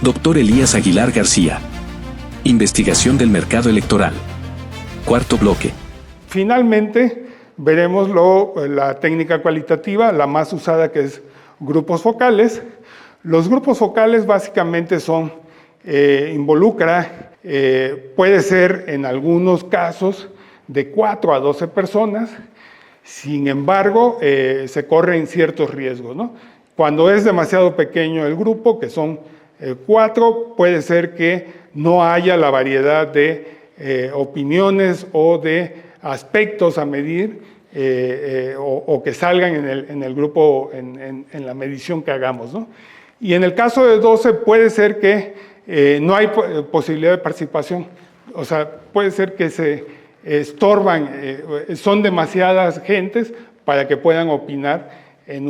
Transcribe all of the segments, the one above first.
Dr. Elías Aguilar García. Investigación del mercado electoral. Cuarto bloque. Finalmente, veremos la técnica cualitativa, la más usada, que es grupos focales. Los grupos focales básicamente puede ser en algunos casos de 4 a 12 personas. Sin embargo, se corren ciertos riesgos, ¿no? Cuando es demasiado pequeño el grupo, que son 4, puede ser que no haya la variedad de opiniones o de aspectos a medir o que salgan en el grupo, en la medición que hagamos, ¿no? Y en el caso de 12 puede ser que no hay posibilidad de participación. O sea, puede ser que se estorban, son demasiadas gentes para que puedan opinar en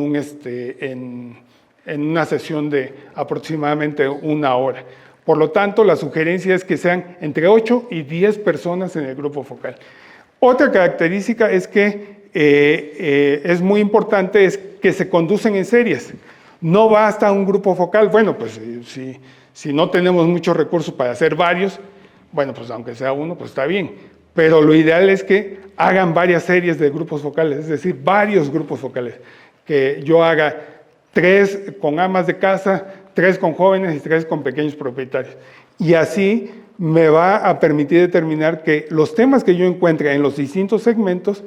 una sesión de aproximadamente 1 hora. Por lo tanto, la sugerencia es que sean entre 8 y 10 personas en el grupo focal. Otra característica es que es muy importante, es que se conducen en series. No basta un grupo focal. Bueno, pues si no tenemos muchos recursos para hacer varios, bueno, pues aunque sea uno, pues está bien. Pero lo ideal es que hagan varias series de grupos focales, es decir, varios grupos focales. Que yo haga 3 con amas de casa, 3 con jóvenes y 3 con pequeños propietarios. Y así me va a permitir determinar que los temas que yo encuentre en los distintos segmentos,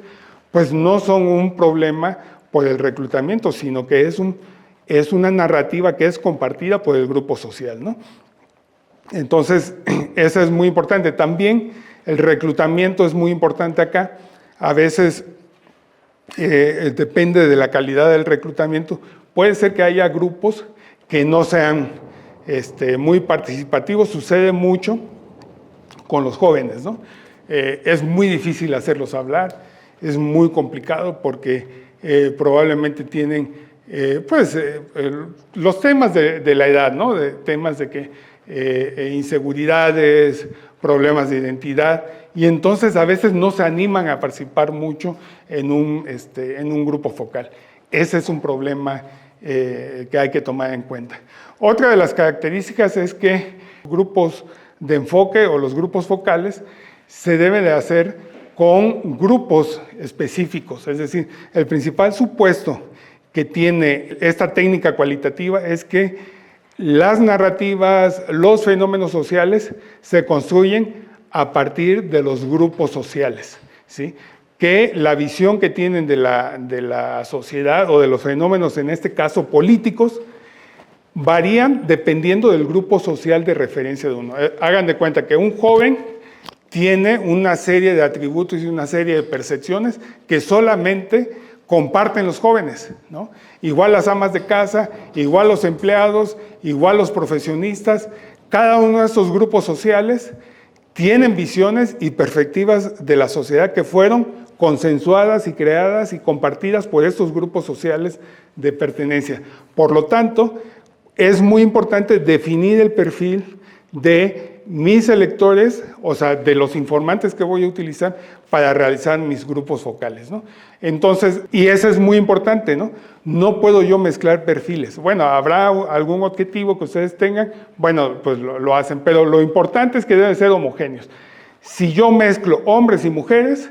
pues no son un problema por el reclutamiento, sino que es una narrativa que es compartida por el grupo social, ¿no? Entonces, eso es muy importante. También el reclutamiento es muy importante acá. A veces depende de la calidad del reclutamiento. Puede ser que haya grupos que no sean muy participativos. Sucede mucho con los jóvenes, ¿no? Es muy difícil hacerlos hablar, es muy complicado porque probablemente tienen los temas de la edad, ¿no? Temas de que inseguridades, problemas de identidad, y entonces a veces no se animan a participar mucho en un grupo focal. Ese es un problema que hay que tomar en cuenta. Otra de las características es que grupos de enfoque o los grupos focales se debe de hacer con grupos específicos, es decir, el principal supuesto que tiene esta técnica cualitativa es que las narrativas, los fenómenos sociales se construyen a partir de los grupos sociales, ¿sí? Que la visión que tienen de la sociedad o de los fenómenos, en este caso políticos, varían dependiendo del grupo social de referencia de uno. Hagan de cuenta que un joven tiene una serie de atributos y una serie de percepciones que solamente comparten los jóvenes, ¿no? Igual las amas de casa, igual los empleados, igual los profesionistas. Cada uno de estos grupos sociales tienen visiones y perspectivas de la sociedad que fueron consensuadas y creadas y compartidas por estos grupos sociales de pertenencia. Por lo tanto, es muy importante definir el perfil de mis electores, o sea, de los informantes que voy a utilizar para realizar mis grupos focales, ¿no? Entonces, y eso es muy importante, ¿no? No puedo yo mezclar perfiles. Bueno, habrá algún objetivo que ustedes tengan, bueno, pues lo hacen, pero lo importante es que deben ser homogéneos. Si yo mezclo hombres y mujeres,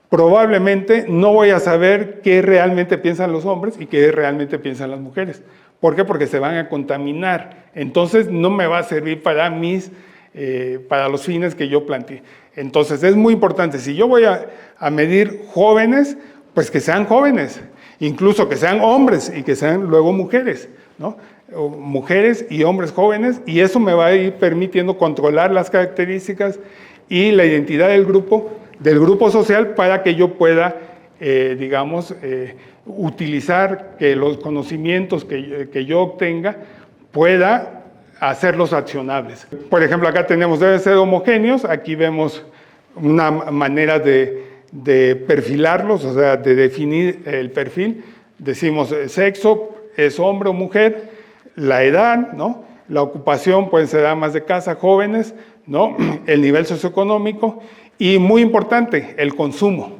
probablemente no voy a saber qué realmente piensan los hombres y qué realmente piensan las mujeres. ¿Por qué? Porque se van a contaminar. Entonces, no me va a servir para los fines que yo planteé. Entonces, es muy importante. Si yo voy a medir jóvenes, pues que sean jóvenes, incluso que sean hombres y que sean luego mujeres, ¿no? O mujeres y hombres jóvenes, y eso me va a ir permitiendo controlar las características y la identidad del grupo social para que yo pueda, utilizar que los conocimientos que yo obtenga pueda hacerlos accionables. Por ejemplo, acá tenemos, deben ser homogéneos. Aquí vemos una manera de perfilarlos, o sea, de definir el perfil. Decimos sexo, es hombre o mujer, la edad, ¿no? La ocupación, pueden ser amas de casa, jóvenes, ¿no? El nivel socioeconómico y, muy importante, el consumo.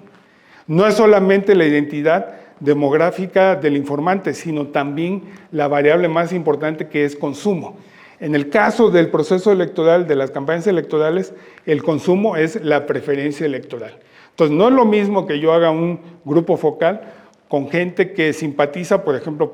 No es solamente la identidad demográfica del informante, sino también la variable más importante, que es consumo. En el caso del proceso electoral, de las campañas electorales, el consumo es la preferencia electoral. Entonces, no es lo mismo que yo haga un grupo focal con gente que simpatiza, por ejemplo,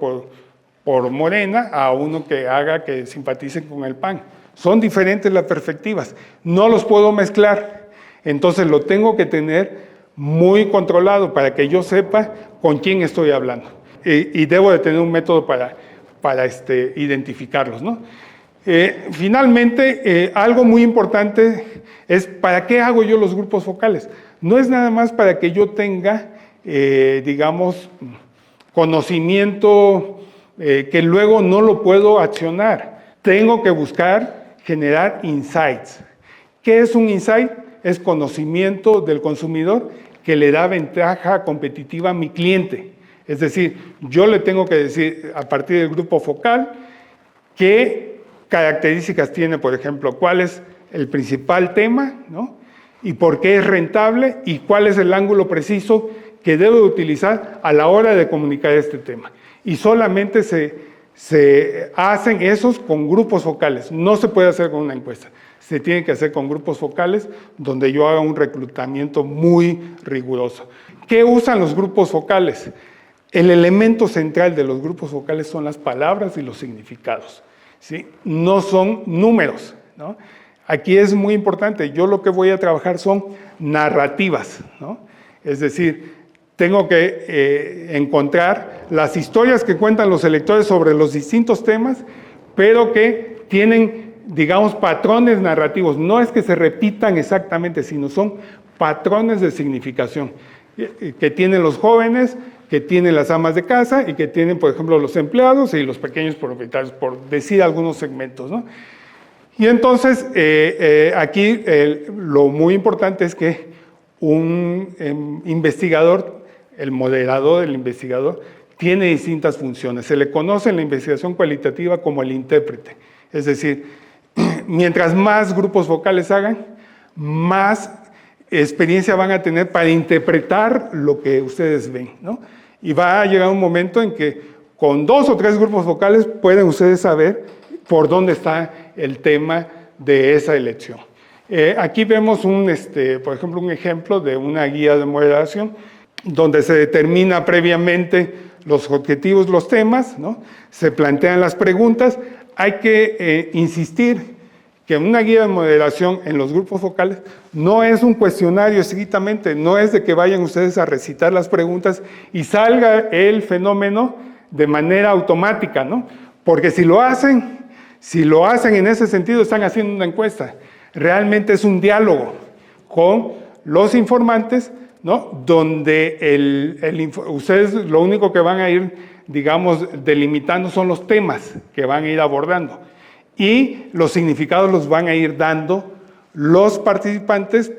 por Morena, a uno que haga que simpaticen con el PAN. Son diferentes las perspectivas, no los puedo mezclar, entonces lo tengo que tener muy controlado para que yo sepa con quién estoy hablando. Y debo de tener un método para identificarlos, ¿no? Finalmente, algo muy importante es ¿para qué hago yo los grupos focales? No es nada más para que yo tenga, digamos, conocimiento que luego no lo puedo accionar. Tengo que buscar generar insights. ¿Qué es un insight? Es conocimiento del consumidor que le da ventaja competitiva a mi cliente. Es decir, yo le tengo que decir a partir del grupo focal qué características tiene, por ejemplo, cuál es el principal tema, ¿no? Y por qué es rentable y cuál es el ángulo preciso que debo utilizar a la hora de comunicar este tema. Y solamente se hacen esos con grupos focales, no se puede hacer con una encuesta. Se tiene que hacer con grupos focales donde yo haga un reclutamiento muy riguroso. ¿Qué usan los grupos focales? El elemento central de los grupos focales son las palabras y los significados, ¿sí? No son números, ¿no? Aquí es muy importante, yo lo que voy a trabajar son narrativas, ¿no? Es decir, tengo que encontrar las historias que cuentan los electores sobre los distintos temas, pero que tienen, digamos, patrones narrativos. No es que se repitan exactamente, sino son patrones de significación que tienen los jóvenes, que tienen las amas de casa y que tienen, por ejemplo, los empleados y los pequeños propietarios, por decir algunos segmentos, ¿no? Y entonces, aquí lo muy importante es que un investigador, el moderador del investigador, tiene distintas funciones. Se le conoce en la investigación cualitativa como el intérprete. Es decir, mientras más grupos focales hagan, más experiencia van a tener para interpretar lo que ustedes ven, ¿no? Y va a llegar un momento en que con 2 o 3 grupos focales pueden ustedes saber por dónde está el tema de esa elección. Aquí vemos, por ejemplo, un ejemplo de una guía de moderación donde se determina previamente los objetivos, los temas, ¿no? Se plantean las preguntas. Hay que insistir que una guía de moderación en los grupos focales no es un cuestionario estrictamente, no es de que vayan ustedes a recitar las preguntas y salga el fenómeno de manera automática, ¿no? Porque si lo hacen en ese sentido, están haciendo una encuesta. Realmente es un diálogo con los informantes, ¿no? Donde ustedes lo único que van a ir, digamos, delimitando son los temas que van a ir abordando. Y los significados los van a ir dando los participantes,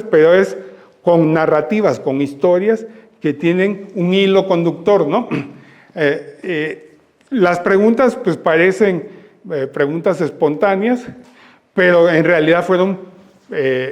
pero es con narrativas, con historias que tienen un hilo conductor, ¿no? Las preguntas pues parecen preguntas espontáneas, pero en realidad fueron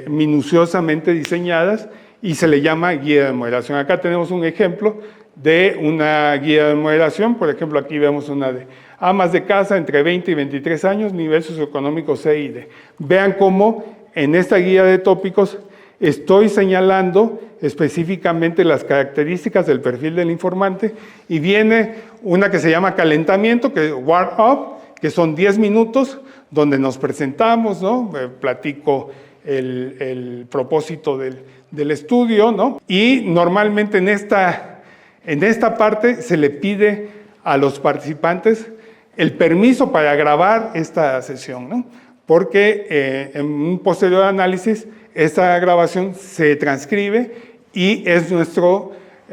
minuciosamente diseñadas y se le llama guía de moderación. Acá tenemos un ejemplo de una guía de moderación. Por ejemplo, aquí vemos una de amas de casa entre 20 y 23 años, nivel socioeconómico C y D. Vean cómo en esta guía de tópicos estoy señalando específicamente las características del perfil del informante y viene una que se llama calentamiento, que warm up, que son 10 minutos donde nos presentamos, ¿no? Platico el propósito del estudio, ¿no? Y normalmente en esta parte se le pide a los participantes el permiso para grabar esta sesión, ¿no? Porque en un posterior análisis esta grabación se transcribe y es nuestra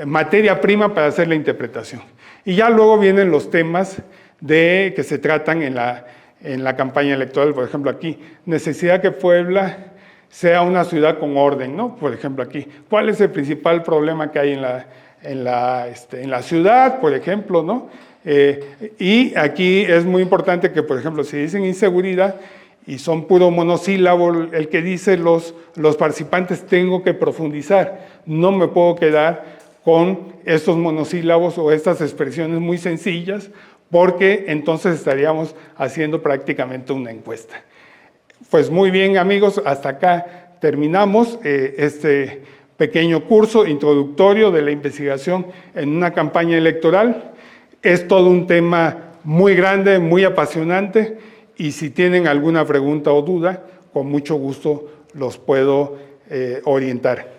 materia prima para hacer la interpretación. Y ya luego vienen los temas que se tratan en la campaña electoral. Por ejemplo, aquí, necesidad que Puebla sea una ciudad con orden, ¿no? Por ejemplo, aquí, ¿cuál es el principal problema que hay en la ciudad, por ejemplo, ¿no? Y aquí es muy importante que, por ejemplo, si dicen inseguridad y son puro monosílabo el que dice los participantes, tengo que profundizar. No me puedo quedar con estos monosílabos o estas expresiones muy sencillas, porque entonces estaríamos haciendo prácticamente una encuesta. Pues muy bien, amigos, hasta acá terminamos este pequeño curso introductorio de la investigación en una campaña electoral. Es todo un tema muy grande, muy apasionante, y si tienen alguna pregunta o duda, con mucho gusto los puedo orientar.